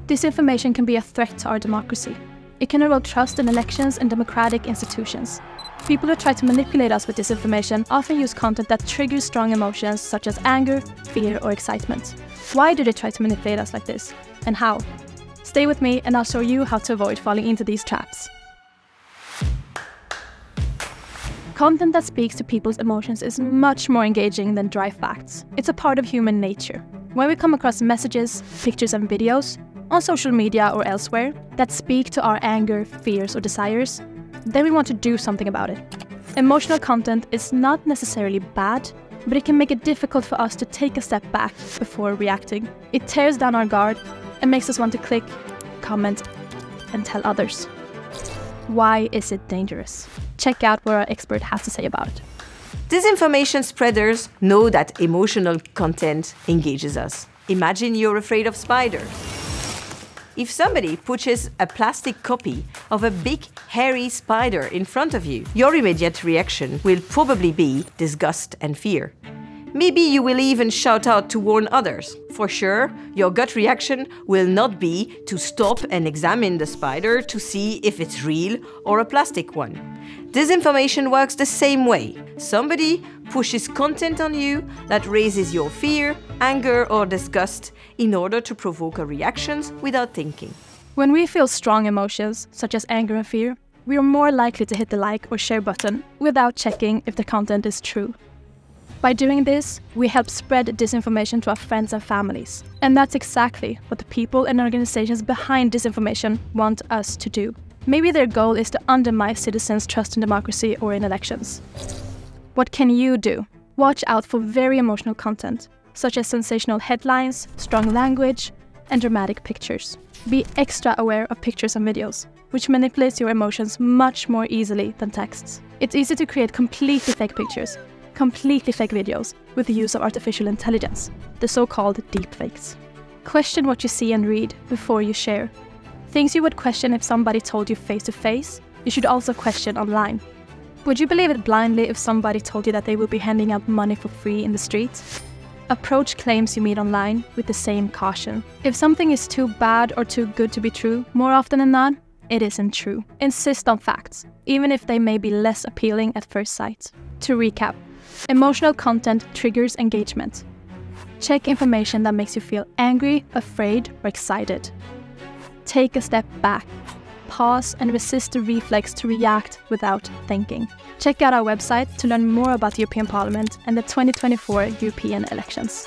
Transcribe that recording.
Disinformation can be a threat to our democracy. It can erode trust in elections and democratic institutions. People who try to manipulate us with disinformation often use content that triggers strong emotions such as anger, fear, or excitement. Why do they try to manipulate us like this? And how? Stay with me and I'll show you how to avoid falling into these traps. Content that speaks to people's emotions is much more engaging than dry facts. It's a part of human nature. When we come across messages, pictures and videos, on social media or elsewhere, that speak to our anger, fears or desires, then we want to do something about it. Emotional content is not necessarily bad, but it can make it difficult for us to take a step back before reacting. It tears down our guard and makes us want to click, comment, and tell others. Why is it dangerous? Check out what our expert has to say about it. Disinformation spreaders know that emotional content engages us. Imagine you're afraid of spiders. If somebody pushes a plastic copy of a big, hairy spider in front of you, your immediate reaction will probably be disgust and fear. Maybe you will even shout out to warn others. For sure, your gut reaction will not be to stop and examine the spider to see if it's real or a plastic one. Disinformation works the same way. Somebody pushes content on you that raises your fear, anger or disgust in order to provoke a reaction without thinking. When we feel strong emotions, such as anger and fear, we are more likely to hit the like or share button without checking if the content is true. By doing this, we help spread disinformation to our friends and families. And that's exactly what the people and organizations behind disinformation want us to do. Maybe their goal is to undermine citizens' trust in democracy or in elections. What can you do? Watch out for very emotional content, such as sensational headlines, strong language, and dramatic pictures. Be extra aware of pictures and videos, which manipulates your emotions much more easily than texts. It's easy to create completely fake pictures, completely fake videos with the use of artificial intelligence, the so-called deepfakes. Question what you see and read before you share. Things you would question if somebody told you face-to-face, you should also question online. Would you believe it blindly if somebody told you that they will be handing out money for free in the streets? Approach claims you meet online with the same caution. If something is too bad or too good to be true, more often than not, it isn't true. Insist on facts, even if they may be less appealing at first sight. To recap, emotional content triggers engagement. Check information that makes you feel angry, afraid, or excited. Take a step back, pause and resist the reflex to react without thinking. Check out our website to learn more about the European Parliament and the 2024 European elections.